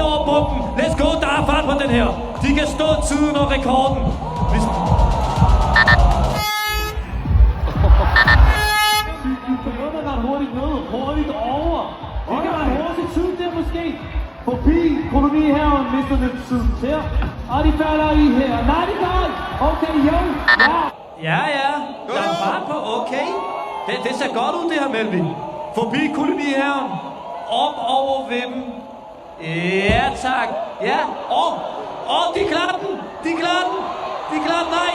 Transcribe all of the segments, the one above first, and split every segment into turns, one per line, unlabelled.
her over bomben. Let's go, der er fart på den her. De kan stå tiden og rekorden. Hvis...
Noget, der ret hurtigt ned, hurtigt over. Det kan være hurtigt tid der måske. Forbi kolonihaven mister lidt tid her. Og de falder i her. Nej, de gør. Okay, jo.
Ja. Der er fart på, okay. Det ser godt ud, det her, Melvin. Forbi kolonihaven. Op over Vim. Ja, tak. Ja, de klarer den. De klarer den. Nej.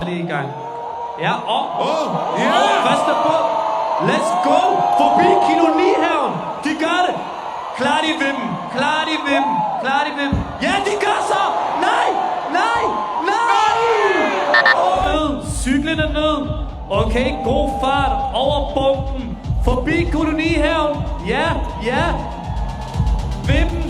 Det er i gang. Ja, første på. Let's go. Forbi kolonihaven. De gør det. Klar de Vim. Ja, de gør så. Nej. Cyklen er ned. Okay, god fart over bomben. Forbi kolonihaven. Ja. Vim